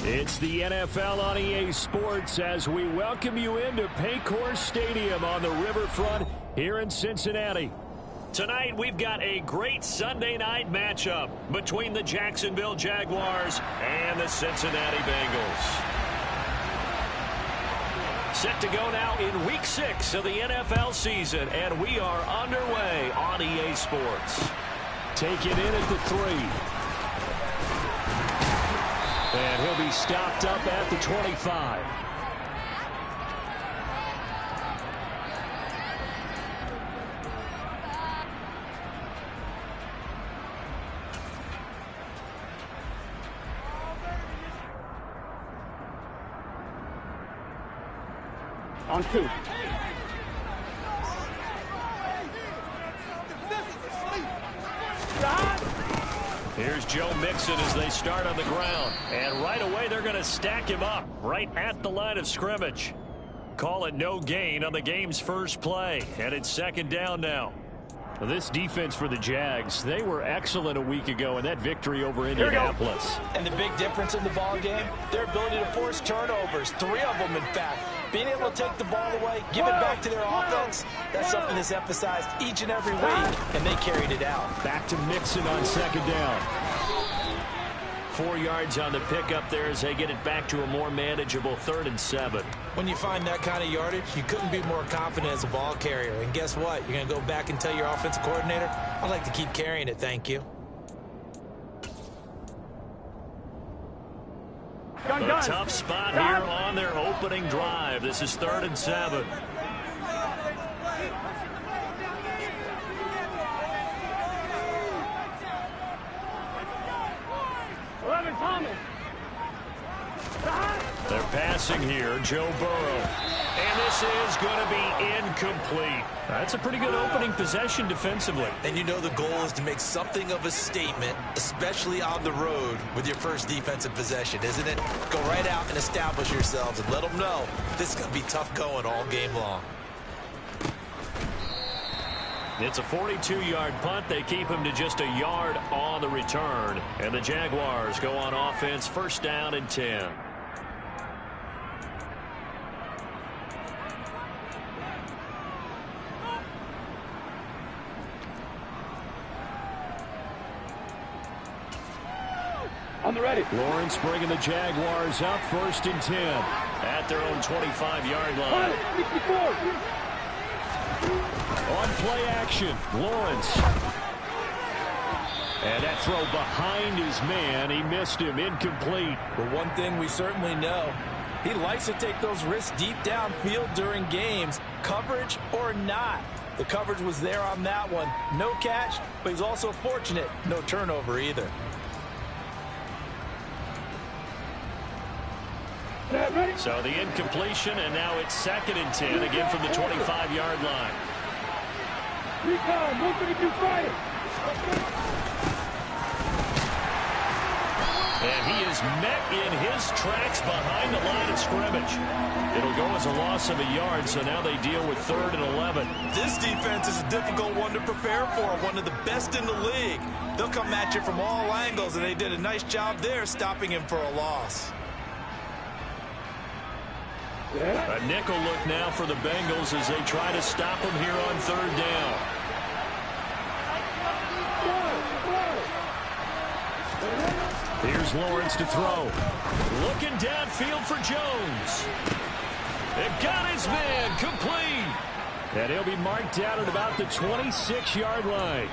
It's the NFL on EA Sports as we welcome you into Paycor Stadium on the riverfront here in Cincinnati. Tonight, we've got a great Sunday night matchup between the Jacksonville Jaguars and the Cincinnati Bengals. Set to go now in Week 6 of the NFL season, and we are underway on EA Sports. Take it in at the 3. And he'll be stopped up at the 25. On 2. Here's Joe Mixon as they start on the ground. And right away, they're going to stack him up right at the line of scrimmage. Call it no gain on the game's first play. And it's second down now. This defense for the Jags, they were excellent a week ago in that victory over Indianapolis. And the big difference in the ball game, their ability to force turnovers, 3 of them in fact. Being able to take the ball away, give it back to their offense, that's something that's emphasized each and every week, and they carried it out. Back to Mixon on second down. 4 yards on the pickup there as they get it back to a more manageable 3rd and 7. When you find that kind of yardage, you couldn't be more confident as a ball carrier. And guess what? You're going to go back and tell your offensive coordinator, I'd like to keep carrying it, thank you. A tough spot here on their opening drive. This is 3rd and 7. They're passing here, Joe Burrow. And this is going to be incomplete. That's a pretty good opening possession defensively. And you know the goal is to make something of a statement, especially on the road with your first defensive possession, isn't it? Go right out and establish yourselves and let them know this is going to be tough going all game long. It's a 42-yard punt. They keep him to just a yard on the return. And the Jaguars go on offense, 1st down and 10. On the ready. Lawrence bringing the Jaguars up, 1st and 10 at their own 25-yard line. 64. On play action, Lawrence. And that throw behind his man. He missed him, incomplete. But one thing we certainly know, he likes to take those risks deep downfield during games, coverage or not. The coverage was there on that one. No catch, but he's also fortunate. No turnover either. So the incompletion, and now it's 2nd and 10, again from the 25-yard line. Recon, 132 fire. And he is met in his tracks behind the line of scrimmage. It'll go as a loss of a yard, so now they deal with 3rd and 11. This defense is a difficult one to prepare for, one of the best in the league. They'll come at you from all angles, and they did a nice job there stopping him for a loss. A nickel look now for the Bengals as they try to stop him here on 3rd down. Here's Lawrence to throw. Looking downfield for Jones. It got his man complete. And he'll be marked down at about the 26-yard line.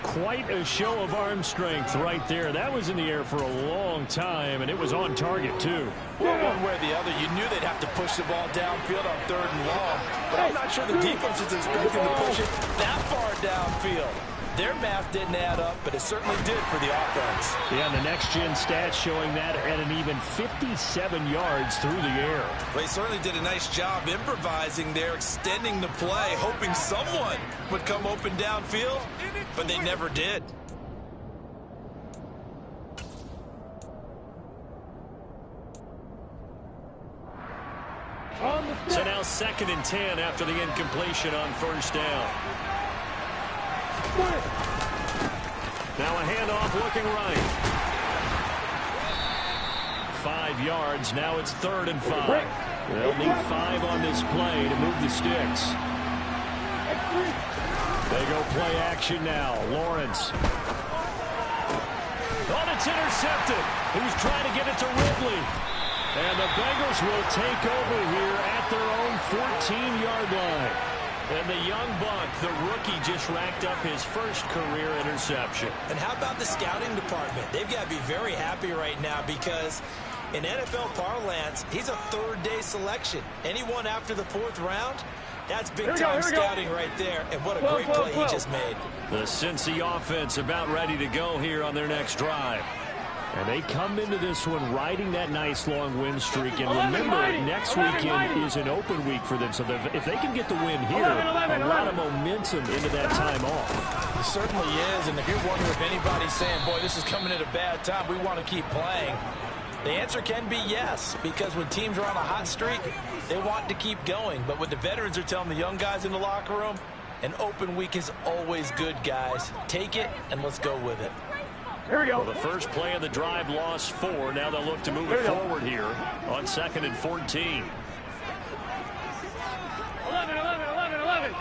Quite a show of arm strength right there. That was in the air for a long time, and it was on target, too. Well, one way or the other, you knew they'd have to push the ball downfield on 3rd and long. But I'm not sure the defense was expecting to push it that far downfield. Their math didn't add up, but it certainly did for the offense. Yeah, and the next-gen stats showing that at an even 57 yards through the air. Well, they certainly did a nice job improvising there, extending the play, hoping someone would come open downfield, but they never did. So now 2nd and 10 after the incompletion on 1st down. Now a handoff looking right. 5 yards. Now it's 3rd and 5. They'll need 5 on this play to move the sticks. They go play action now. Lawrence. Oh, it's intercepted. He was trying to get it to Ridley. And the Bengals will take over here at their own 14-yard line. And the young buck, the rookie, just racked up his first career interception. And how about the scouting department? They've got to be very happy right now because in NFL parlance, he's a third-day selection. Anyone after the 4th round, that's big-time scouting right there. And what a great play he just made. The Cincy offense about ready to go here on their next drive. And they come into this one riding that nice long win streak. And remember, next weekend is an open week for them. So if they can get the win here, a lot of momentum into that time off. It certainly is. And if you're wondering if anybody's saying, boy, this is coming at a bad time, we want to keep playing, the answer can be yes. Because when teams are on a hot streak, they want to keep going. But what the veterans are telling the young guys in the locker room, an open week is always good, guys. Take it and let's go with it. Here we go. Well, the first play of the drive lost 4. Now they'll look to move it forward here on 2nd and 14. 11.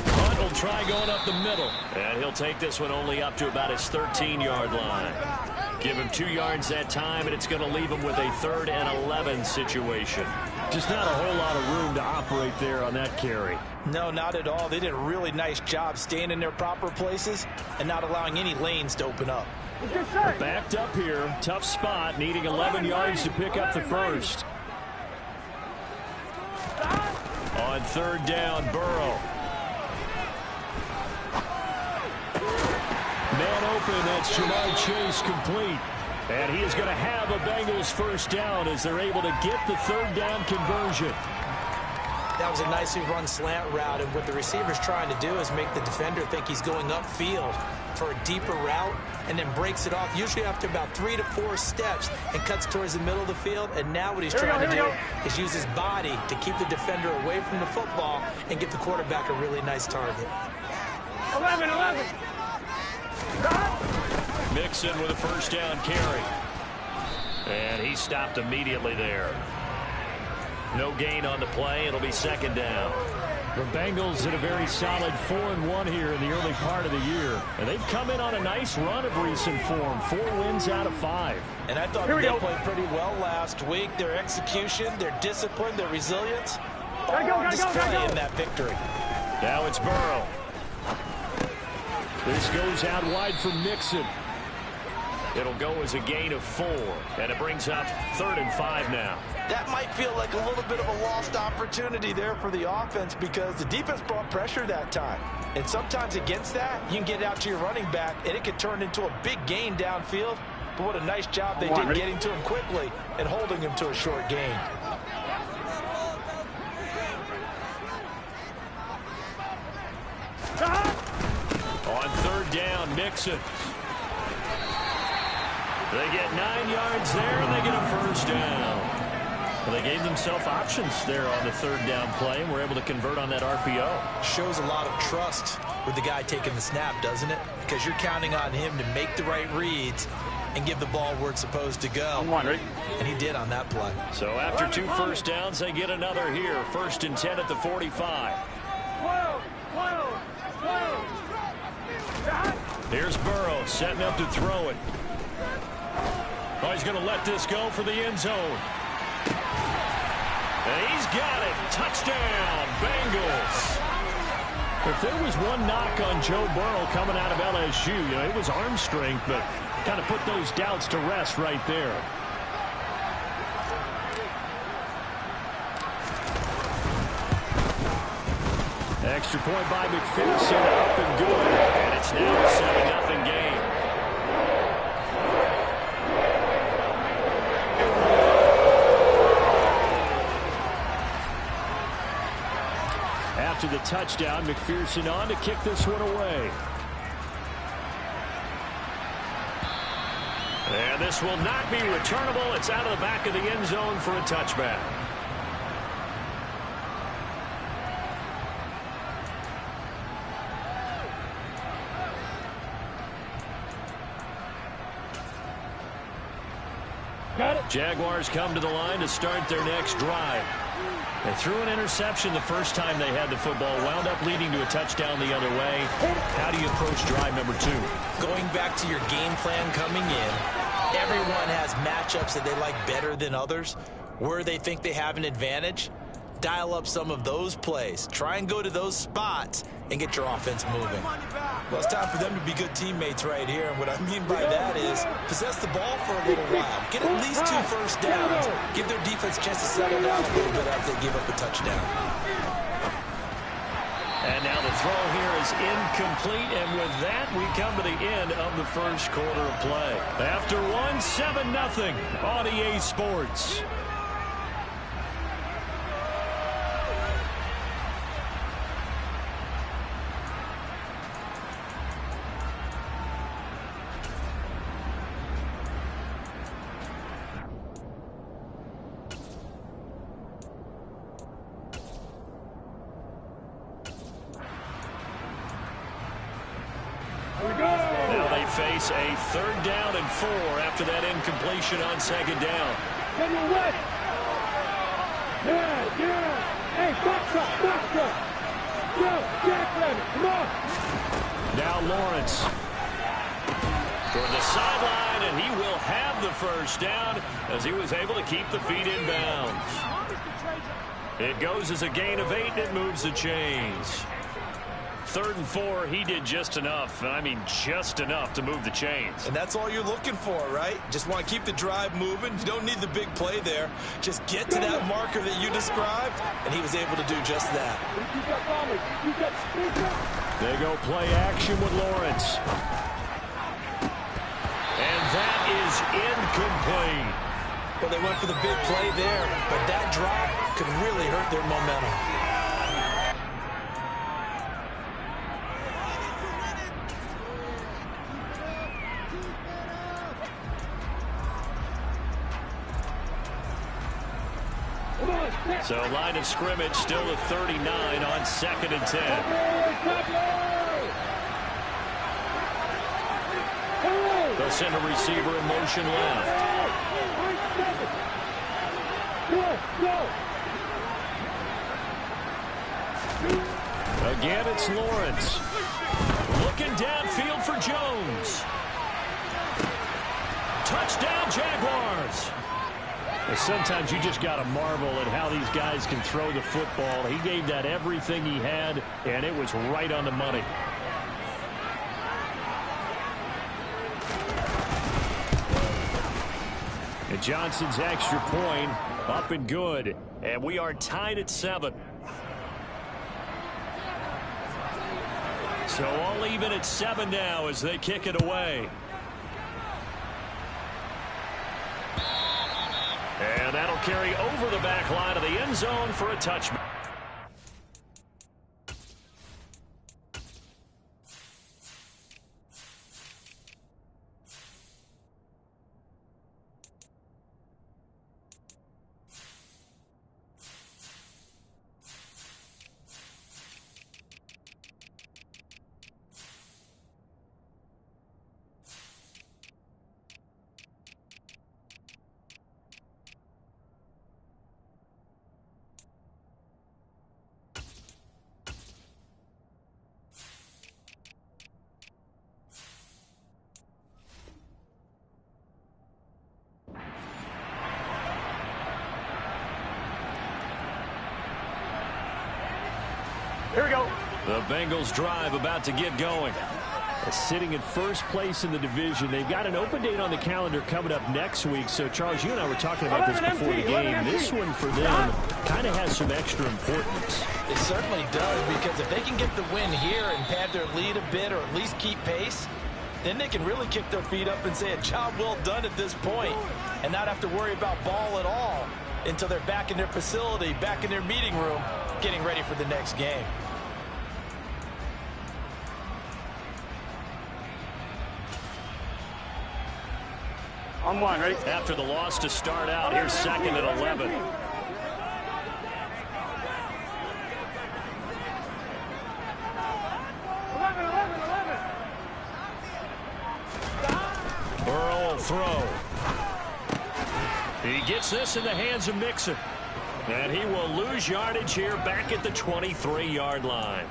Hunt will try going up the middle. And he'll take this one only up to about his 13-yard line. Give him 2 yards that time, and it's going to leave him with a 3rd and 11 situation. Just not a whole lot of room to operate there on that carry. No, not at all. They did a really nice job staying in their proper places and not allowing any lanes to open up. Backed up here. Tough spot, needing 11 yards to pick up the first. On 3rd down, Burrow. Man open, that's Jamar Chase complete. And he is going to have a Bengals first down as they're able to get the 3rd down conversion. That was a nicely run slant route, and what the receiver's trying to do is make the defender think he's going upfield for a deeper route and then breaks it off, usually after about 3 to 4 steps, and cuts towards the middle of the field. And now what he's trying to do is use his body to keep the defender away from the football and give the quarterback a really nice target. 11. Mixon with a first down carry. And he stopped immediately there. No gain on the play. It'll be 2nd down. The Bengals in a very solid 4-1 here in the early part of the year. And they've come in on a nice run of recent form. 4 wins out of 5. And I thought they played pretty well last week. Their execution, their discipline, their resilience, all on display in that victory. Now it's Burrow. This goes out wide for Mixon. It'll go as a gain of 4, and it brings up 3rd and 5 now. That might feel like a little bit of a lost opportunity there for the offense because the defense brought pressure that time. And sometimes against that, you can get out to your running back, and it could turn into a big gain downfield. But what a nice job they did getting to him quickly and holding him to a short gain. On 3rd down, Mixon. They get 9 yards there, and they get a first down. Well, they gave themselves options there on the 3rd down play, and were able to convert on that RPO. Shows a lot of trust with the guy taking the snap, doesn't it? Because you're counting on him to make the right reads and give the ball where it's supposed to go. And he did on that play. So after 2 first downs, they get another here. 1st and 10 at the 45. Here's Burrow setting up to throw it. Oh, he's going to let this go for the end zone. And he's got it. Touchdown, Bengals. If there was one knock on Joe Burrow coming out of LSU, it was arm strength, but kind of put those doubts to rest right there. Extra point by McPherson, up and good. And it's now a 7-0 game. After the touchdown, McPherson on to kick this one away. And this will not be returnable. It's out of the back of the end zone for a touchback. Got it. Jaguars come to the line to start their next drive. They threw an interception the first time they had the football, wound up leading to a touchdown the other way. How do you approach drive number 2? Going back to your game plan coming in, everyone has matchups that they like better than others. Where they think they have an advantage, dial up some of those plays. Try and go to those spots and get your offense moving. Well, it's time for them to be good teammates right here. And what I mean by that is possess the ball for a little while. Get at least 2 first downs. Give their defense a chance to settle down a little bit after they give up a touchdown. And now the throw here is incomplete. And with that, we come to the end of the first quarter of play. After one, 7-0 on EA Sports. Now they face a 3rd down and 4 after that incompletion on 2nd down. Get your way. Yeah. Hey, box up. Go, Jack Rabbit, come on. Now Lawrence toward the sideline, and he will have the first down as he was able to keep the feet in bounds. It goes as a gain of 8, and it moves the chains. 3rd and 4, he did just enough. I mean, just enough to move the chains. And that's all you're looking for, right? Just want to keep the drive moving. You don't need the big play there. Just get to that marker that you described, and he was able to do just that. They go play action with Lawrence. And that is incomplete. Well, they went for the big play there, but that drop could really hurt their momentum. So line of scrimmage still at 39 on 2nd and 10. They'll send a receiver in motion left. Again, it's Lawrence. Looking downfield for Jones. Touchdown, Jaguars. Sometimes you just got to marvel at how these guys can throw the football. He gave that everything he had, and it was right on the money. And Johnson's extra point up and good. And we are tied at 7. So all even at 7 now as they kick it away. And that'll carry over the back line of the end zone for a touchback. Here we go. The Bengals drive about to get going. Sitting in first place in the division. They've got an open date on the calendar coming up next week. So, Charles, you and I were talking about this before the game. This one for them kind of has some extra importance. It certainly does, because if they can get the win here and pad their lead a bit or at least keep pace, then they can really kick their feet up and say a job well done at this point and not have to worry about ball at all until they're back in their facility, back in their meeting room, getting ready for the next game. On one, ready? After the loss to start out, here's 2nd and 11. Burrow will throw. He gets this in the hands of Mixon. And he will lose yardage here back at the 23-yard line.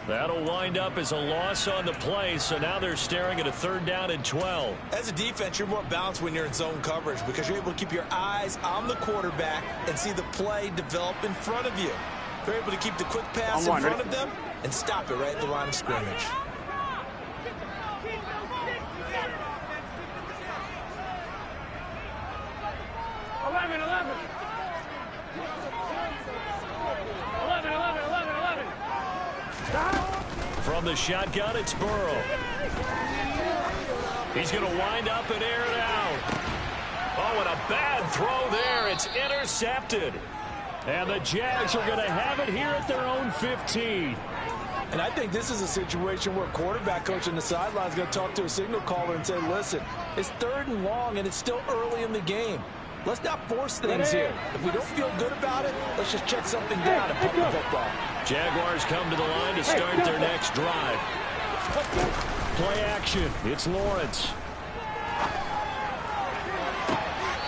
That'll wind up as a loss on the play, so now they're staring at a 3rd down and 12. As a defense, you're more balanced when you're in zone coverage because you're able to keep your eyes on the quarterback and see the play develop in front of you. They're able to keep the quick pass in front of them and stop it right at the line of scrimmage. From the shotgun, it's Burrow. He's going to wind up and air it out. Oh, and a bad throw there. It's intercepted. And the Jags are going to have it here at their own 15. And I think this is a situation where quarterback coach on the sideline is going to talk to a signal caller and say, listen, it's 3rd and long and it's still early in the game. Let's not force things here. If we don't feel good about it, let's just check something down and pump the football. Jaguars come to the line to start their next drive. Play action. It's Lawrence.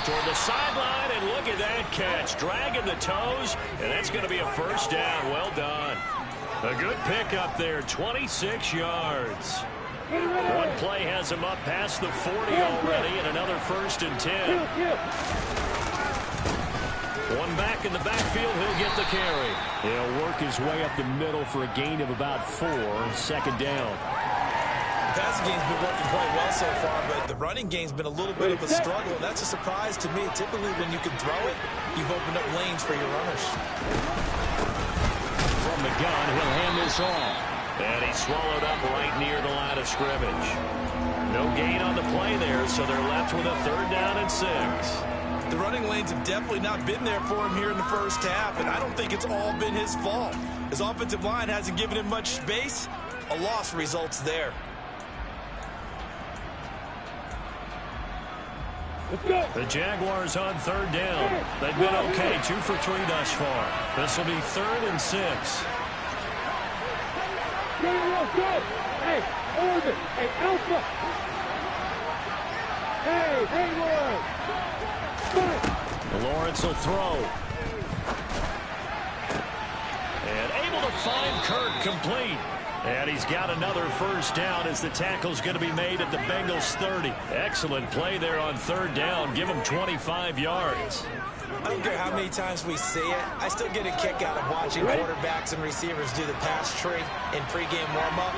Toward the sideline, and look at that catch. Dragging the toes, and that's going to be a 1st down. Well done. A good pickup there, 26 yards. One play has him up past the 40 already, and another 1st and 10. One back in the backfield, he'll get the carry. He'll work his way up the middle for a gain of about 4, 2nd down. The passing game's been working quite well so far, but the running game's been a little bit of a struggle, and that's a surprise to me. Typically, when you can throw it, you've opened up lanes for your runners. From the gun, he'll hand this off. And he's swallowed up right near the line of scrimmage. No gain on the play there, so they're left with a 3rd down and 6. The running lanes have definitely not been there for him here in the 1st half, and I don't think it's all been his fault. His offensive line hasn't given him much space. A loss results there. Let's go. The Jaguars on 3rd down. They've been okay, 2 for 3 thus far. This will be 3rd and 6. Go. Hey, Orbit. Hey, Alpha. Hey, Hayward. Lawrence will throw. And able to find Kirk complete. And he's got another 1st down as the tackle's going to be made at the Bengals 30. Excellent play there on 3rd down. Give him 25 yards. I don't care how many times we see it. I still get a kick out of watching quarterbacks and receivers do the pass tree in pregame warm-up.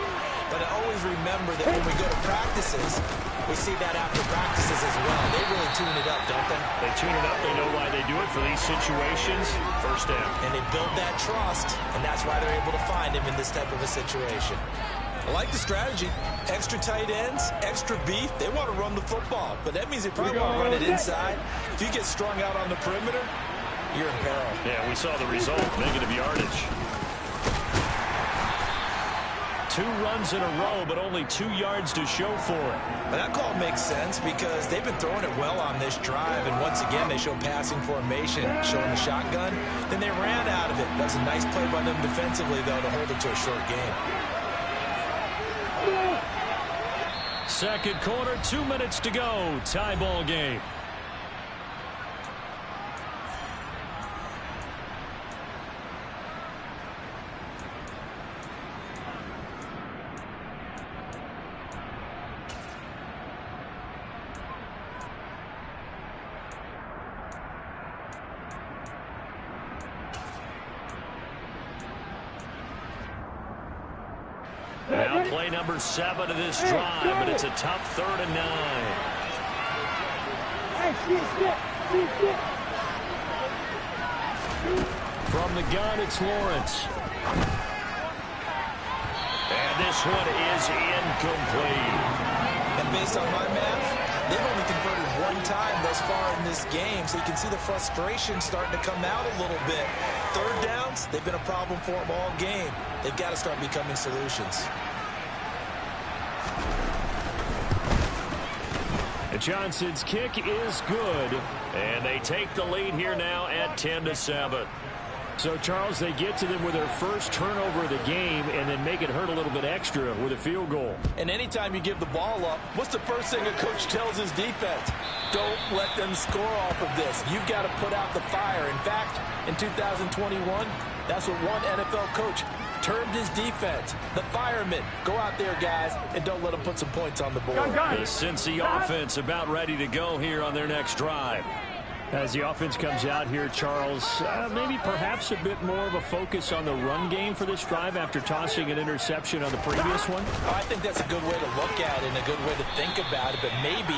But I always remember that when we go to practices, we see that after practices as well. They really tune it up, don't they? They tune it up. They know why they do it for these situations. 1st down. And they build that trust, and that's why they're able to find him in this type of a situation. I like the strategy. Extra tight ends, extra beef. They want to run the football, but that means they probably want to run it inside. If you get strung out on the perimeter, you're in peril. Yeah, we saw the result, negative yardage. 2 runs in a row, but only 2 yards to show for it. And that call makes sense because they've been throwing it well on this drive, and once again, they show passing formation, showing the shotgun. Then they ran out of it. That was a nice play by them defensively, though, to hold it to a short game. 2nd quarter, 2 minutes to go. Tie ball game. Now play number 7 of this drive, but it's a tough 3rd and 9. From the gun, it's Lawrence. And this one is incomplete. And based on my math, they've only converted 1 time thus far in this game, so you can see the frustration starting to come out a little bit. 3rd downs, they've been a problem for them all game. They've got to start becoming solutions. Johnson's kick is good, and they take the lead here now at 10-7. So, Charles, they get to them with their first turnover of the game and then make it hurt a little bit extra with a field goal. And anytime you give the ball up, what's the first thing a coach tells his defense? Don't let them score off of this. You've got to put out the fire. In fact, in 2021, that's what one NFL coach termed his defense, the firemen. Go out there, guys, and don't let them put some points on the board. The Cincy offense about ready to go here on their next drive. As the offense comes out here, Charles, maybe perhaps a bit more of a focus on the run game for this drive after tossing an interception on the previous one? Oh, I think that's a good way to look at it and a good way to think about it, but maybe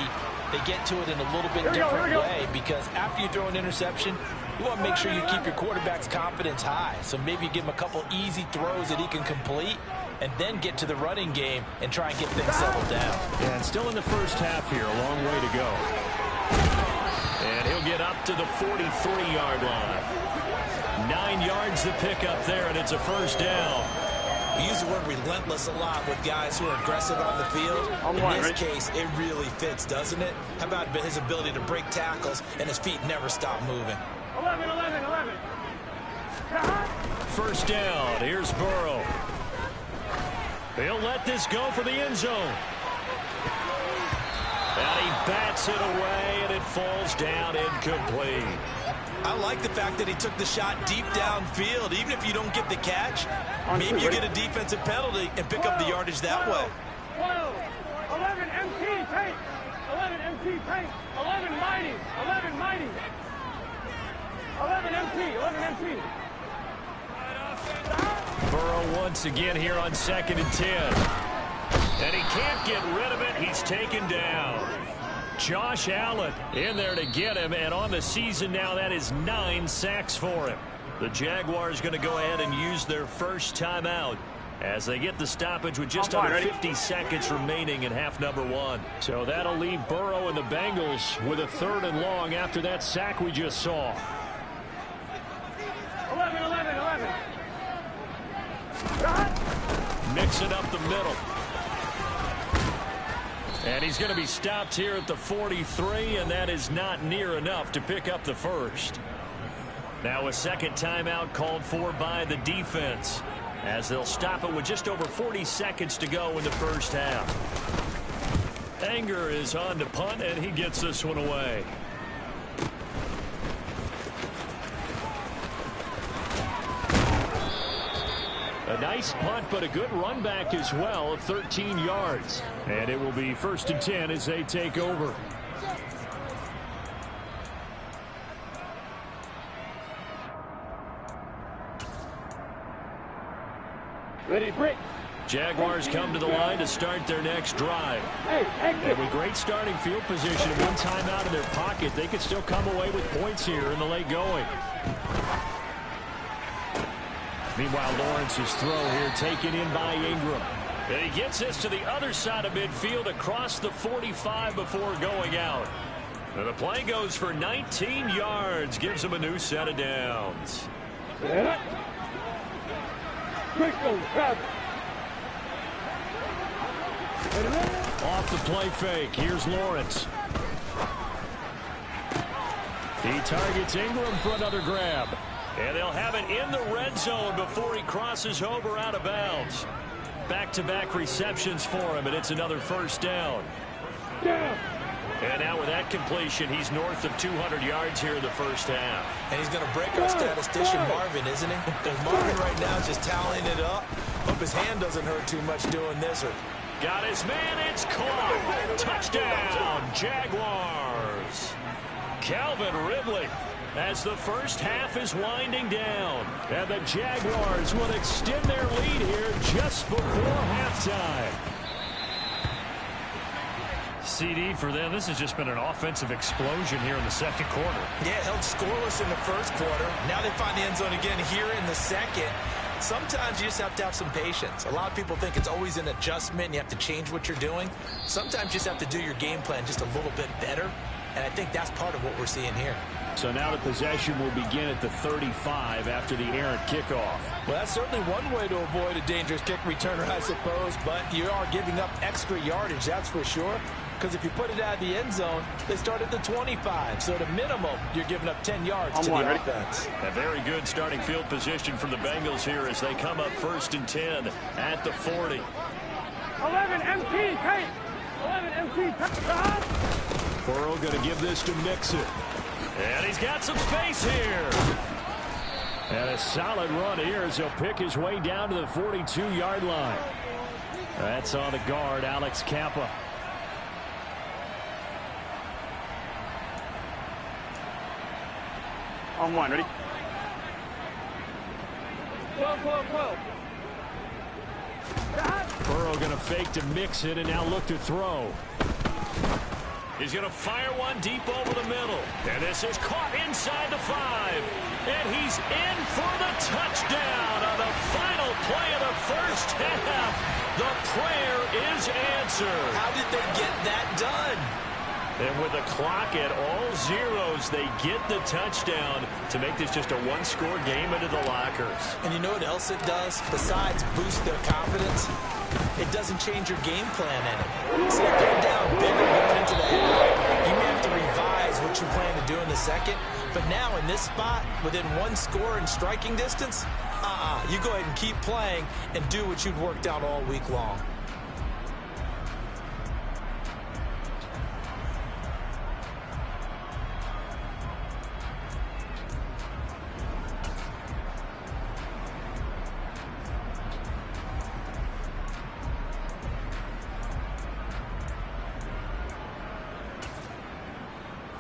they get to it in a little bit different way, because after you throw an interception, you want to make sure you keep your quarterback's confidence high. So maybe you give him a couple easy throws that he can complete and then get to the running game and try and get things settled down. Yeah, and still in the first half here, a long way to go. And he'll get up to the 43-yard line. 9 yards to pick up there, and it's a first down. We use the word relentless a lot with guys who are aggressive on the field. In this case, it really fits, doesn't it? How about his ability to break tackles and his feet never stop moving? 11. First down. Here's Burrow. He'll let this go for the end zone. And he bats it away, and it falls down incomplete. I like the fact that he took the shot deep downfield. Even if you don't get the catch, maybe you get a defensive penalty and pick up the yardage that way. 11 MT paint. 11 MT paint. 11 mighty. 11 mighty. 11 MT. 11 MT. Burrow once again here on 2nd and 10. And he can't get rid of it. He's taken down. Josh Allen in there to get him, and on the season now, that is 9 sacks for him. The Jaguars going to go ahead and use their first timeout as they get the stoppage with just under 50 seconds remaining in half number 1. So that'll leave Burrow and the Bengals with a 3rd and long after that sack we just saw. 11. Mixing up the middle. And he's going to be stopped here at the 43, and that is not near enough to pick up the first. Now a second timeout called for by the defense, as they'll stop it with just over 40 seconds to go in the first half. Anger is on to punt, and he gets this one away. A nice punt, but a good run back as well of 13 yards. And it will be 1st and 10 as they take over. Ready, break. Jaguars come to the line to start their next drive. And with great starting field position and one timeout in their pocket, they could still come away with points here in the late going. Meanwhile, Lawrence's throw here taken in by Ingram. And he gets this to the other side of midfield across the 45 before going out. And the play goes for 19 yards, gives him a new set of downs. Off the play fake, here's Lawrence. He targets Ingram for another grab. And they'll have it in the red zone before he crosses over out of bounds. Back-to-back receptions for him, and it's another first down. And now with that completion, he's north of 200 yards here in the first half. And he's going to break our statistician Marvin, isn't he? Because Marvin right now is just tallying it up. Hope his hand doesn't hurt too much doing this. Got his man, it's caught. Touchdown, Jaguars. Calvin Ridley, as the first half is winding down. And the Jaguars will extend their lead here just before halftime. CD for them. This has just been an offensive explosion here in the second quarter. Yeah, held scoreless in the first quarter. Now they find the end zone again here in the second. Sometimes you just have to have some patience. A lot of people think it's always an adjustment and you have to change what you're doing. Sometimes you just have to do your game plan just a little bit better. And I think that's part of what we're seeing here. So now the possession will begin at the 35 after the errant kickoff. Well, that's certainly one way to avoid a dangerous kick returner, I suppose. But you are giving up extra yardage, that's for sure. Because if you put it out of the end zone, they start at the 25. So at a minimum, you're giving up 10 yards to the offense. A very good starting field position from the Bengals here as they come up 1st and 10 at the 40. 11 MT, Tate. 11 MT, Tate. Burrow going to give this to Mixon. And he's got some space here. And a solid run here as he'll pick his way down to the 42-yard line. That's on the guard, Alex Kappa. On one, ready? 12. Burrow going to fake to Mixon and now look to throw. He's going to fire one deep over the middle. And this is caught inside the 5. And he's in for the touchdown on the final play of the first half. The prayer is answered. How did they get that done? And with the clock at all zeros, they get the touchdown to make this just a one-score game into the lockers. And you know what else it does? Besides boost their confidence, it doesn't change your game plan any. See, if they're down bigger going into the half, you may have to revise what you plan to do in the second. But now in this spot, within one score and striking distance, you go ahead and keep playing and do what you've worked out all week long.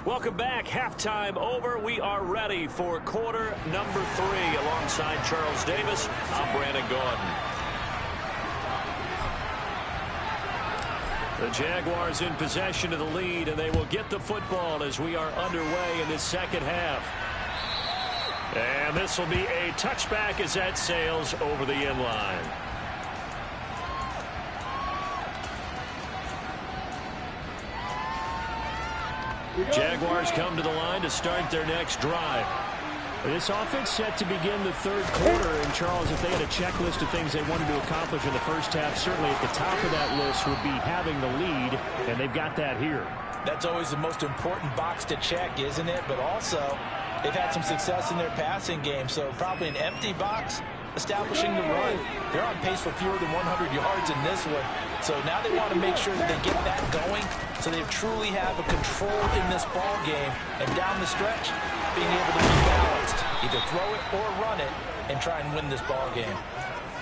Welcome back. Halftime over. We are ready for quarter number 3. Alongside Charles Davis, I'm Brandon Gordon. The Jaguars in possession of the lead, and they will get the football as we are underway in this second half. And this will be a touchback as that sails over the end line. Jaguars come to the line to start their next drive. This offense set to begin the third quarter. And, Charles, if they had a checklist of things they wanted to accomplish in the first half, certainly at the top of that list would be having the lead, and they've got that here. That's always the most important box to check, isn't it? But also, they've had some success in their passing game, so probably an empty box establishing the run. They're on pace for fewer than 100 yards in this one. So now they want to make sure that they get that going so they truly have a control in this ball game. And down the stretch, being able to be balanced. Either throw it or run it and try and win this ball game.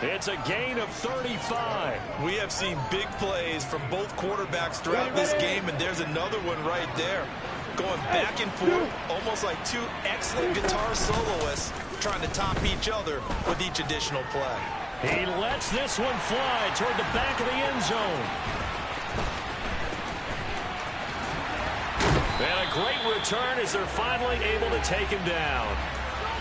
It's a gain of 35. We have seen big plays from both quarterbacks throughout this game, and there's another one right there. Going back and forth, almost like two excellent guitar soloists trying to top each other with each additional play. He lets this one fly toward the back of the end zone. And a great return as they're finally able to take him down.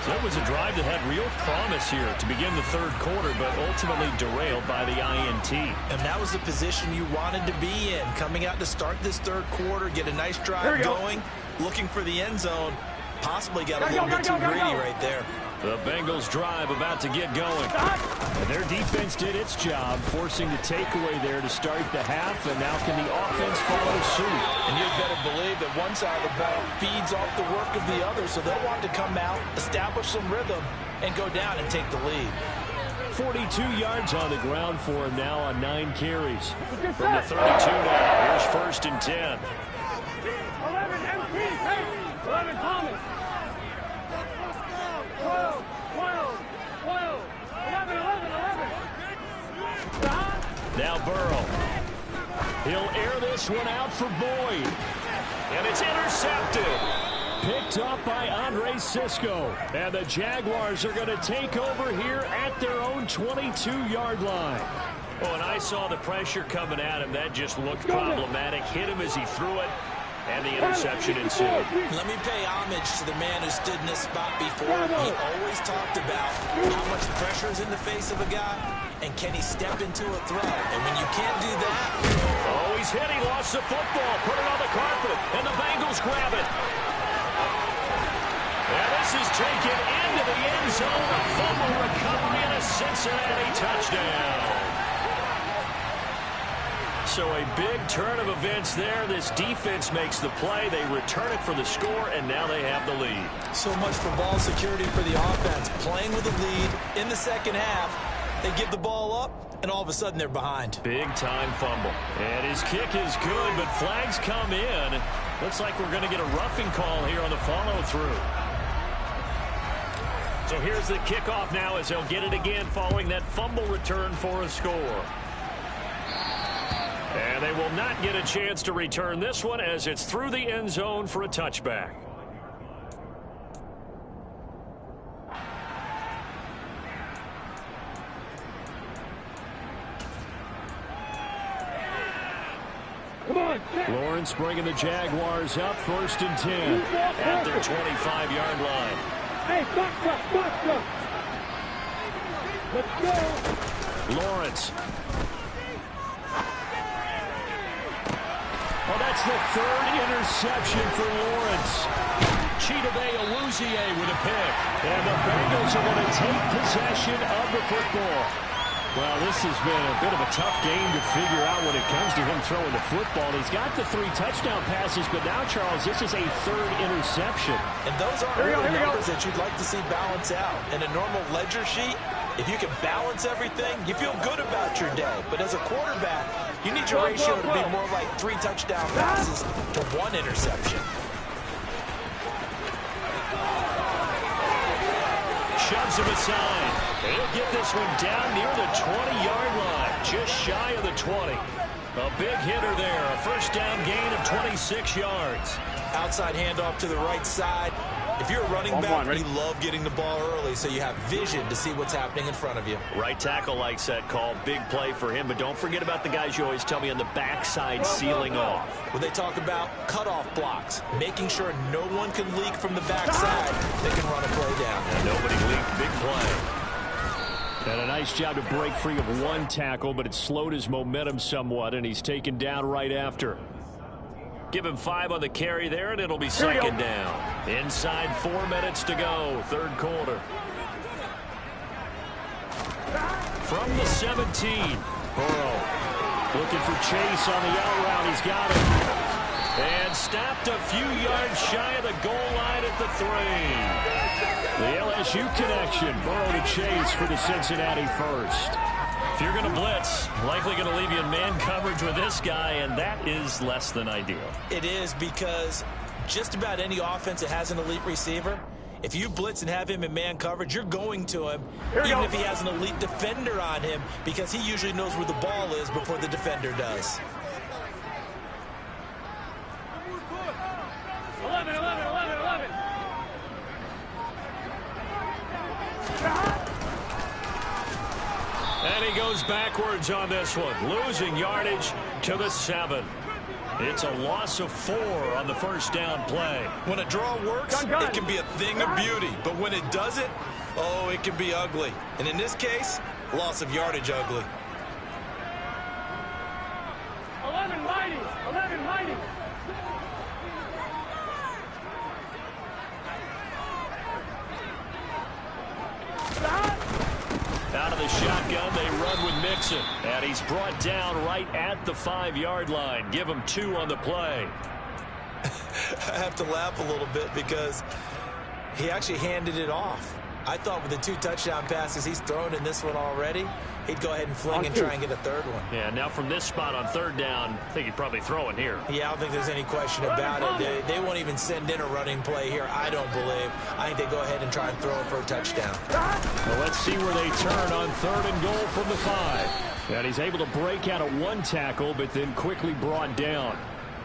So that was a drive that had real promise here to begin the third quarter, but ultimately derailed by the INT. And that was the position you wanted to be in, coming out to start this third quarter, get a nice drive going, looking for the end zone. Possibly got a little bit too greedy right there. The Bengals drive about to get going. And their defense did its job, forcing the takeaway there to start the half, and now can the offense follow suit? And you'd better believe that one side of the ball feeds off the work of the other, so they'll want to come out, establish some rhythm, and go down and take the lead. 42 yards on the ground for him now on 9 carries. From the 32 now, here's 1st and 10. 11 MT, Tate. 11 Thomas. 12, 11. Now Burrow. He'll air this one out for Boyd. And it's intercepted. Picked up by Andre Sisco. And the Jaguars are going to take over here at their own 22-yard line. Oh, and I saw the pressure coming at him. That just looked problematic. Hit him as he threw it. And the interception ensued. Let me pay homage to the man who stood in this spot before. He always talked about how much pressure is in the face of a guy, and can he step into a throw. And when you can't do that... Oh, he's hit. He lost the football. Put it on the carpet, and the Bengals grab it. And this is taken into the end zone. A fumble recovery and a Cincinnati touchdown. So a big turn of events there. This defense makes the play. They return it for the score, and now they have the lead. So much for ball security for the offense. Playing with a lead in the second half. They give the ball up, and all of a sudden they're behind. Big-time fumble. And his kick is good, but flags come in. Looks like we're going to get a roughing call here on the follow-through. So here's the kickoff now as they'll get it again following that fumble return for a score. And they will not get a chance to return this one as it's through the end zone for a touchback. Lawrence bringing the Jaguars up 1st and 10 at their 25-yard line. Hey, stop. Let's go. Lawrence. Oh, that's the 3rd interception for Lawrence. Chidobe Awuzie with a pick. And the Bengals are going to take possession of the football. Well, this has been a bit of a tough game to figure out when it comes to him throwing the football. He's got the 3 touchdown passes, but now, Charles, this is a 3rd interception. And those aren't really numbers that you'd like to see balance out. In a normal ledger sheet, if you can balance everything, you feel good about your day. But as a quarterback, you need your ratio to be more like 3 touchdown passes to 1 interception. Shoves him aside. He'll get this one down near the 20-yard line, just shy of the 20. A big hitter there, a first down gain of 26 yards. Outside handoff to the right side. If you're a running back, you love getting the ball early so you have vision to see what's happening in front of you. Right tackle likes that call. Big play for him, but don't forget about the guys you always tell me on the backside sealing off. When they talk about cutoff blocks, making sure no one can leak from the backside, they can run a play down. And nobody leaked. Big play. And a nice job to break free of 1 tackle, but it slowed his momentum somewhat, and he's taken down right after. Give him 5 on the carry there, and it'll be 2nd down. Inside 4 minutes to go, 3rd quarter. From the 17, Burrow looking for Chase on the out route. He's got it. And stopped a few yards shy of the goal line at the 3. The LSU connection, Burrow to Chase for the Cincinnati first. If you're going to blitz, likely going to leave you in man coverage with this guy, and that is less than ideal. It is, because just about any offense that has an elite receiver, if you blitz and have him in man coverage, you're going to him, even if he has an elite defender on him, because he usually knows where the ball is before the defender does. 11. And he goes backwards on this one, losing yardage to the 7. It's a loss of 4 on the first down play. When a draw works, it can be a thing of beauty. But when it doesn't, oh, it can be ugly. And in this case, loss of yardage ugly. 11 mighty. Out of the shotgun, they run with Mixon. And he's brought down right at the 5-yard line. Give him 2 on the play. I have to laugh a little bit because he actually handed it off. I thought with the 2 touchdown passes he's thrown in this one already, he'd go ahead and fling and try and get a 3rd one. Yeah, now from this spot on 3rd down, I think he'd probably throw it here. Yeah, I don't think there's any question about it. They won't even send in a running play here, I don't believe. I think they go ahead and try and throw it for a touchdown. Well, let's see where they turn on 3rd and goal from the 5. And he's able to break out of 1 tackle, but then quickly brought down.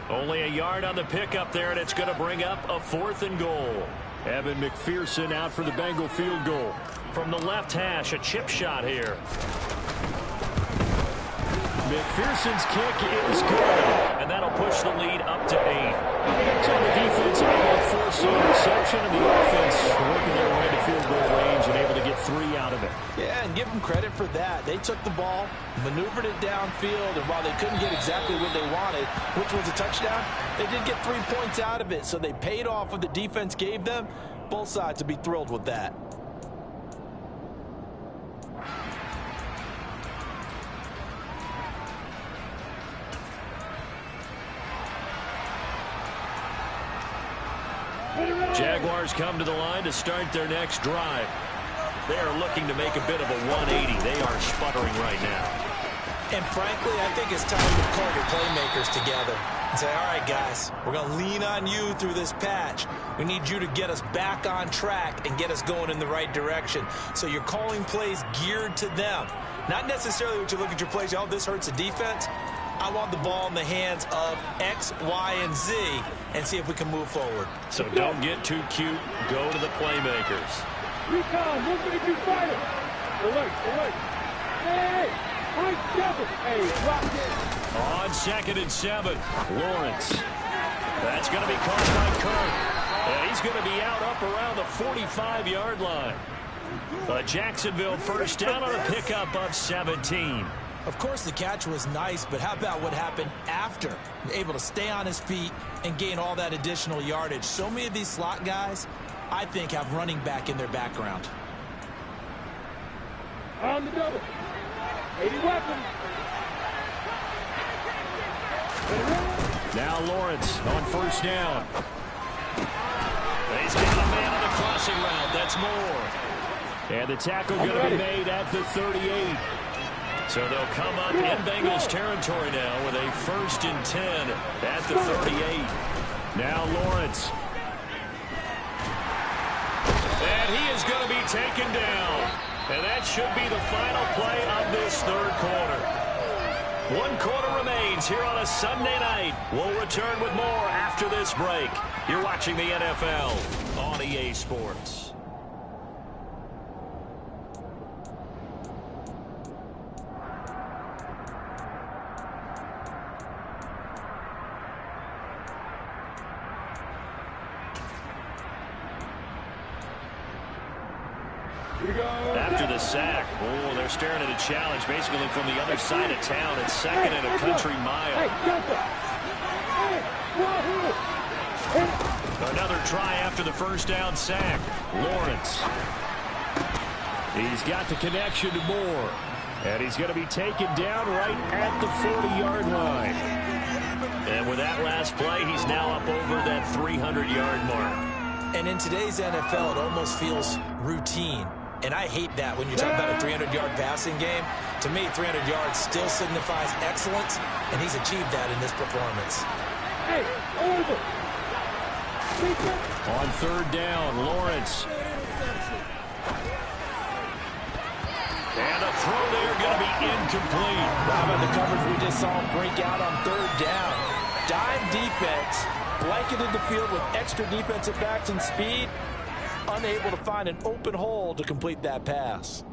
Only a yard on the pickup there, and it's going to bring up a 4th and goal. Evan McPherson out for the Bengal field goal. From the left hash, a chip shot here. McPherson's kick is good, and that'll push the lead up to 8. So the defense able to force the interception, and the offense working their way to field goal range and able to get 3 out of it. Yeah, and give them credit for that. They took the ball, maneuvered it downfield, and while they couldn't get exactly what they wanted, which was a touchdown, they did get 3 points out of it, so they paid off what the defense gave them. Both sides would be thrilled with that. Jaguars come to the line to start their next drive. They are looking to make a bit of a 180. They are sputtering right now. And frankly, I think it's time to call your playmakers together and say, all right, guys, we're going to lean on you through this patch. We need you to get us back on track and get us going in the right direction. So you're calling plays geared to them. Not necessarily what you look at your plays, oh, this hurts the defense. I want the ball in the hands of X, Y, and Z and see if we can move forward. So don't get too cute. Go to the playmakers. Recon, we'll make you fighter. Alert. Hey, Mike Devil. Hey, rock it. On 2nd and 7, Lawrence. That's going to be caught by Kirk. And he's going to be out up around the 45-yard line. A Jacksonville first down on a pickup of 17. Of course, the catch was nice, but how about what happened after? Able to stay on his feet and gain all that additional yardage. So many of these slot guys, I think, have running back in their background. On the double. 80 weapons. Now Lawrence on first down. He's got a man on the crossing route. That's more. And the tackle going to be made at the 38. So they'll come up in Bengals territory now with a 1st and 10 at the 38. Now Lawrence. And he is going to be taken down. And that should be the final play of this third quarter. 1 quarter remains here on a Sunday night. We'll return with more after this break. You're watching the NFL on EA Sports. After the sack, they're staring at a challenge basically from the other side of town. It's 2nd and a country mile. Another try after the first down sack. Lawrence. He's got the connection to Moore. And he's going to be taken down right at the 40-yard line. And with that last play, he's now up over that 300-yard mark. And in today's NFL, it almost feels routine. And I hate that when you talk about a 300-yard passing game. To me, 300 yards still signifies excellence, and he's achieved that in this performance. Hey, over. On 3rd down, Lawrence. And a throw there going to be incomplete. How about the coverage we just saw him break out on 3rd down? Dime defense, blanketed the field with extra defensive backs and speed. Unable to find an open hole to complete that pass.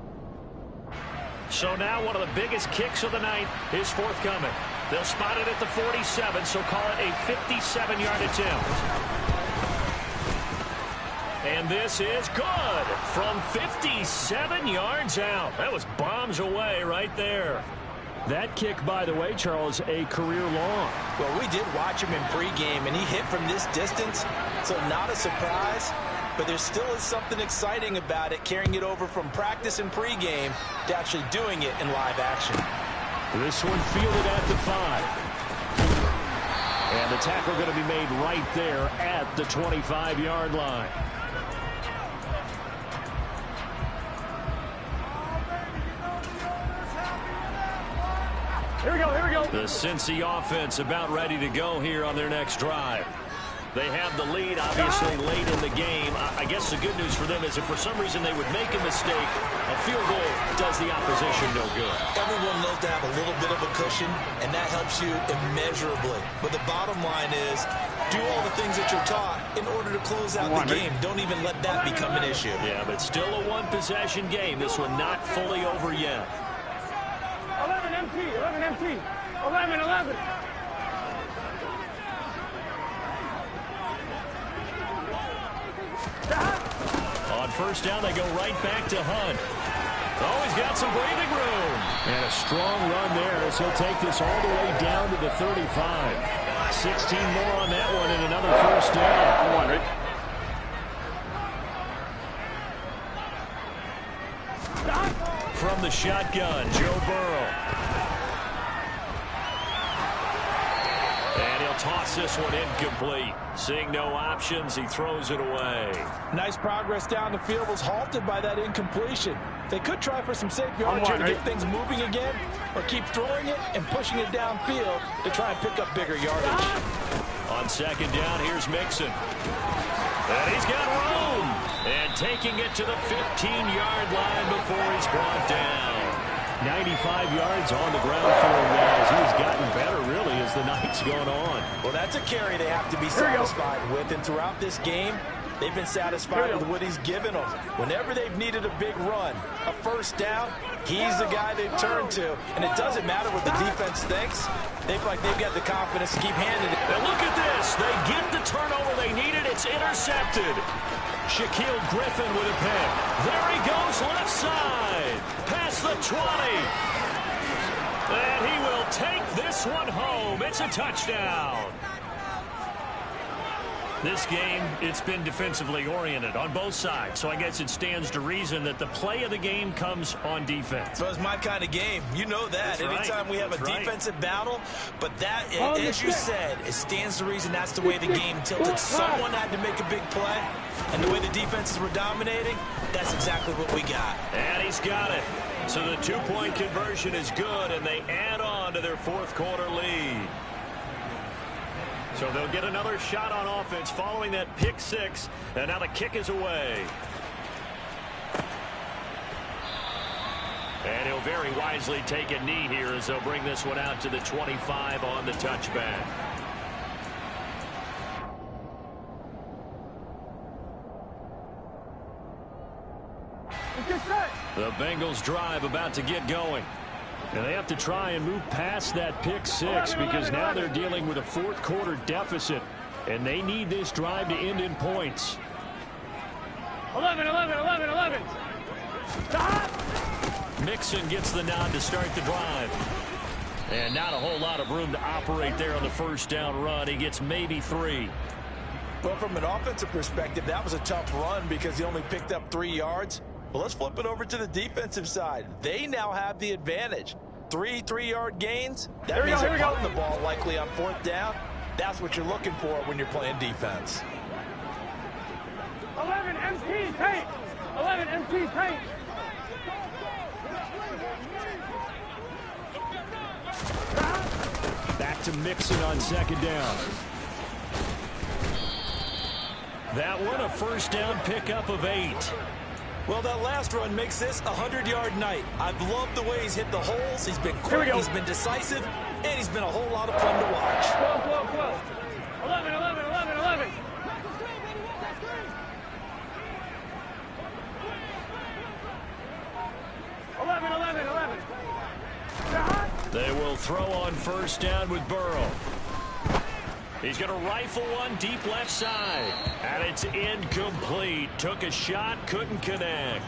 So now one of the biggest kicks of the night is forthcoming. They'll spot it at the 47, so call it a 57-yard attempt. And this is good from 57 yards out. That was bombs away right there. That kick, by the way, Charles, a career long. Well, we did watch him in pregame, and he hit from this distance, so not a surprise. But there still is something exciting about it, carrying it over from practice and pregame to actually doing it in live action. This one fielded at the 5. And the tackle going to be made right there at the 25-yard line. Here we go. The Cincy offense about ready to go here on their next drive. They have the lead, obviously, late in the game. I guess the good news for them is if for some reason they would make a mistake, a field goal does the opposition no good. Everyone loves to have a little bit of a cushion, and that helps you immeasurably. But the bottom line is, do all the things that you're taught in order to close out the game. Don't even let that become an issue. Yeah, but still a one-possession game. This one not fully over yet. 11 empty. 11. On first down, they go right back to Hunt. Oh, he's got some breathing room. And a strong run there as he'll take this all the way down to the 35. 16 more on that one and another first down. From the shotgun, Joe Burrow. And he'll He'll toss this one incomplete. Seeing no options, he throws it away. Nice progress down the field was halted by that incompletion. They could try for some safe yards here to get things moving again, or keep throwing it and pushing it downfield to try and pick up bigger yardage. On second down, here's Mixon. And he's got room. And taking it to the 15-yard line before he's brought down. 95 yards on the ground for him now as he's gotten better, really, as the night's gone on. Well, that's a carry they have to be satisfied with, and throughout this game, they've been satisfied with what he's given them. Whenever they've needed a big run, a first down, he's the guy they've turned to. And it doesn't matter what the defense thinks. They feel like they've got the confidence to keep handing it. And look at this. They get the turnover they needed. It's intercepted. Shaquille Griffin with a pick. There he goes left side. Past the 20. And he will take this one home. It's a touchdown. This game, it's been defensively oriented on both sides, so I guess it stands to reason that the play of the game comes on defense. So it's my kind of game. You know that. Anytime we have a defensive battle, but that, as you said, it stands to reason that's the way the game tilted. Someone had to make a big play, and the way the defenses were dominating, that's exactly what we got. And he's got it. So the two-point conversion is good, and they add on to their fourth quarter lead. So they'll get another shot on offense following that pick six, and now the kick is away. And he'll very wisely take a knee here as they'll bring this one out to the 25 on the touchback. The Bengals drive about to get going. And they have to try and move past that pick six because now they're dealing with a fourth quarter deficit. And they need this drive to end in points. 11. Mixon gets the nod to start the drive. And not a whole lot of room to operate there on the first down run. He gets maybe 3. But from an offensive perspective, that was a tough run because he only picked up 3 yards. Well, let's flip it over to the defensive side. They now have the advantage. 3 3-yard gains. That means they're punting the ball likely on fourth down. That's what you're looking for when you're playing defense. 11 MT tank. 11 MT tank. Back to Mixon on second down. That one a first down pickup of 8. Well, that last run makes this a 100-yard night. I've loved the way he's hit the holes. He's been quick, he's been decisive, and he's been a whole lot of fun to watch. 12. 11. 11. They will throw on first down with Burrow. He's going to rifle one deep left side. And it's incomplete. Took a shot, couldn't connect.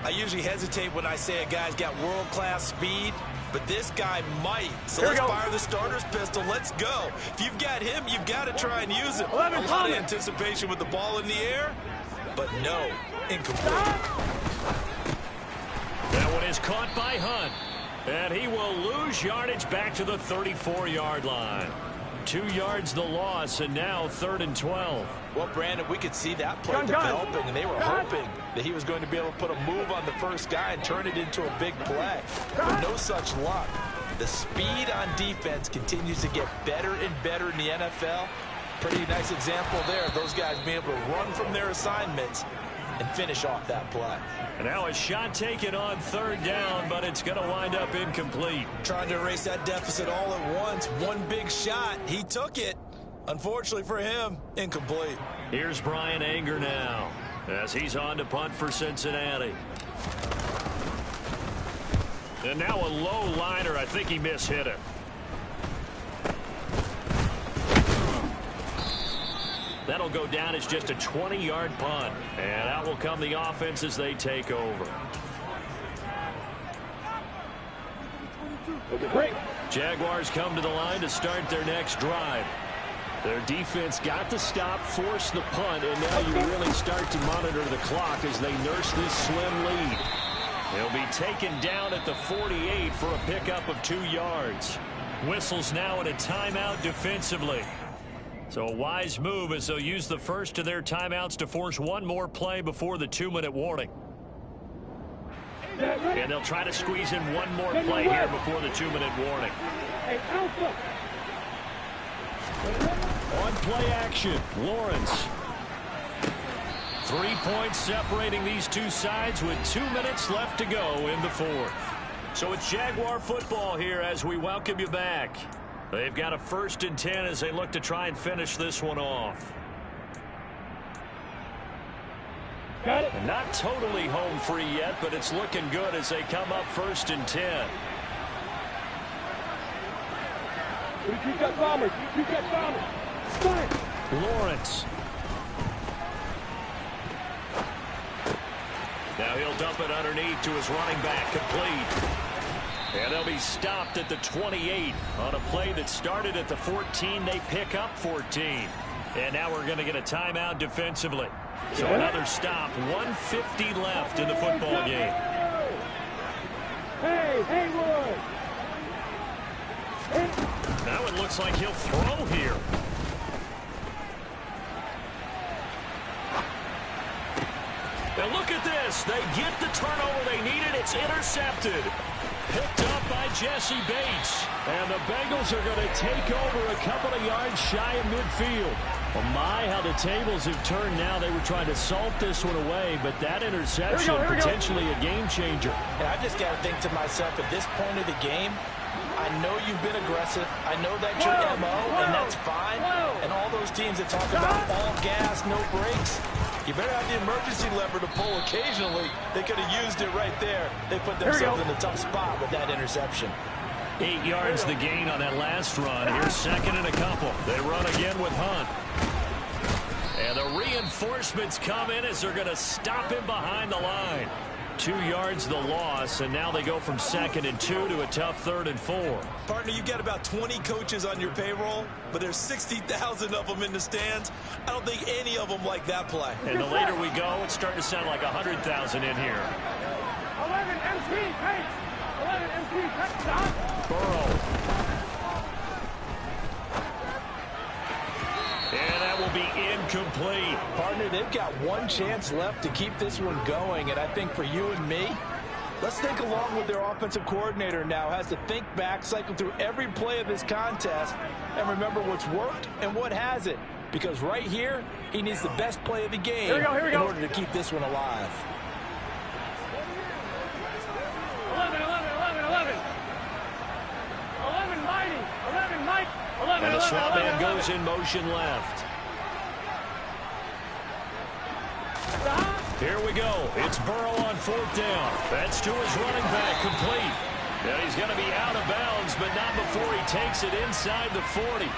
I usually hesitate when I say a guy's got world-class speed, but this guy might. So let's fire the starter's pistol. Let's go. If you've got him, you've got to try and use him. A lot of anticipation with the ball in the air, but no, incomplete. That one is caught by Hunt. And he will lose yardage back to the 34-yard line. 2 yards the loss, and now 3rd and 12. Well, Brandon, we could see that play developing, and they were hoping that he was going to be able to put a move on the first guy and turn it into a big play. But no such luck. The speed on defense continues to get better and better in the NFL. Pretty nice example there. Those guys being able to run from their assignments and finish off that play. And now a shot taken on 3rd down, but it's going to wind up incomplete. Trying to erase that deficit all at once. One big shot. He took it. Unfortunately for him, incomplete. Here's Brian Anger now as he's on to punt for Cincinnati. And now a low liner. I think he mishit it. That'll go down as just a 20-yard punt. And out will come the offense as they take over. Jaguars come to the line to start their next drive. Their defense got the stop, forced the punt, and now you really start to monitor the clock as they nurse this slim lead. They'll be taken down at the 48 for a pickup of 2 yards. Whistles now and a timeout defensively. So a wise move as they'll use the first of their timeouts to force one more play before the 2-minute warning. And they'll try to squeeze in one more play here before the 2-minute warning. On play action, Lawrence. 3 points separating these two sides with 2 minutes left to go in the fourth. So it's Jaguar football here as we welcome you back. They've got a 1st and 10 as they look to try and finish this one off. And not totally home free yet, but it's looking good as they come up 1st and 10. You got bombers. You got bombers. Lawrence. Now he'll dump it underneath to his running back, complete. And they'll be stopped at the 28 on a play that started at the 14. They pick up 14. And now we're going to get a timeout defensively. So another stop. 1:50 left in the football game. Hey, Haywood. Now it looks like he'll throw here. Now look at this. They get the turnover they needed. It's intercepted. Picked up by Jesse Bates. And the Bengals are going to take over a couple of yards shy of midfield. Well, my, how the tables have turned now. They were trying to salt this one away, but that interception potentially a game changer. And I just got to think to myself, at this point of the game, I know you've been aggressive. I know that's your MO, and that's fine. And all those teams that talk about all gas, no brakes, you better have the emergency lever to pull occasionally. They could have used it right there. They put themselves in a tough spot with that interception. 8 yards the gain on that last run. Here's 2nd and a couple. They run again with Hunt. And the reinforcements come in as they're going to stop him behind the line. 2 yards the loss, and now they go from 2nd and 2 to a tough 3rd and 4. Partner, you got about 20 coaches on your payroll, but there's 60,000 of them in the stands. I don't think any of them like that play. And the later we go, it's starting to sound like 100,000 in here. 11 MC, Pace. 11 MC, touchdown. Burrow. And that will be incomplete. Partner, they've got one chance left to keep this one going, and I think for you and me, let's think along with their offensive coordinator now. Has to think back, cycle through every play of this contest, and remember what's worked and what hasn't. Because right here, he needs the best play of the game in order to keep this one alive. 11, 11, 11, 11. 11, mighty. 11, Mike. 11, And the 11, swap man 11, goes in motion left. Here we go. It's Burrow on 4th down. That's to his running back, complete. And he's going to be out of bounds, but not before he takes it inside the 40.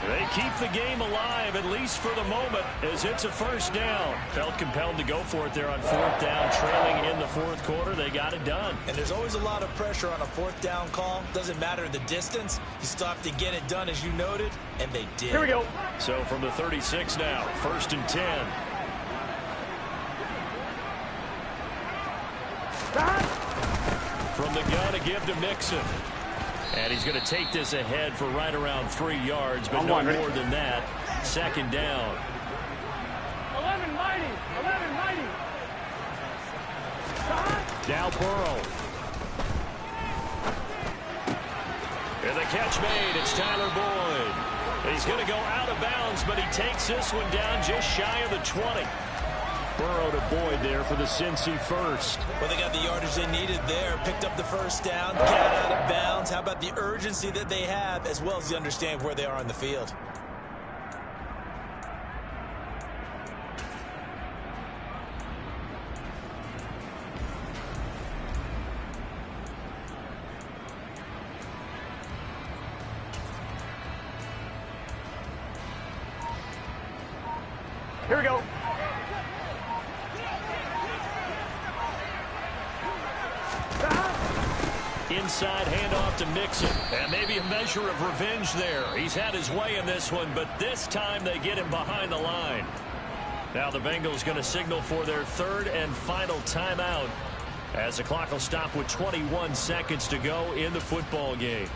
They keep the game alive, at least for the moment, as it's a 1st down. Felt compelled to go for it there on 4th down, trailing in the 4th quarter. They got it done. And there's always a lot of pressure on a 4th down call. Doesn't matter the distance. You still have to get it done, as you noted, and they did. Here we go. So from the 36 now, 1st and 10. From the gun to give to Mixon. And he's going to take this ahead for right around 3 yards, but no more than that. 2nd down. 11, mighty. 11, mighty. Now Burrow. And the catch made. It's Tyler Boyd. He's going to go out of bounds, but he takes this one down just shy of the 20. Burrow to Boyd there for the Cincy first. Well, they got the yardage they needed there. Picked up the 1st down. Got out of bounds. How about the urgency that they have, as well as the understanding where they are on the field? Here we go. Inside handoff to Mixon. And maybe a measure of revenge there. He's had his way in this one, but this time they get him behind the line. Now the Bengals going to signal for their 3rd and final timeout as the clock will stop with 21 seconds to go in the football game.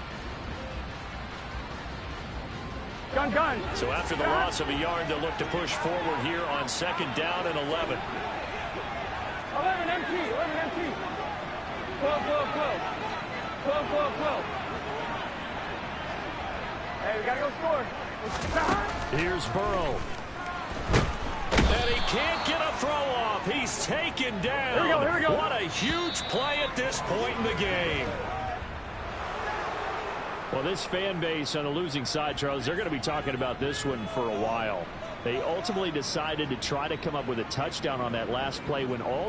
gun. So after the loss of a yard, they'll look to push forward here on 2nd down and 11. 11 MT. 12. Hey, we gotta go score. Here's Burrow. And he can't get a throw off. He's taken down. Here we go. What a huge play at this point in the game. Well, this fan base on the losing side, Charles, they're going to be talking about this one for a while. They ultimately decided to try to come up with a touchdown on that last play when all they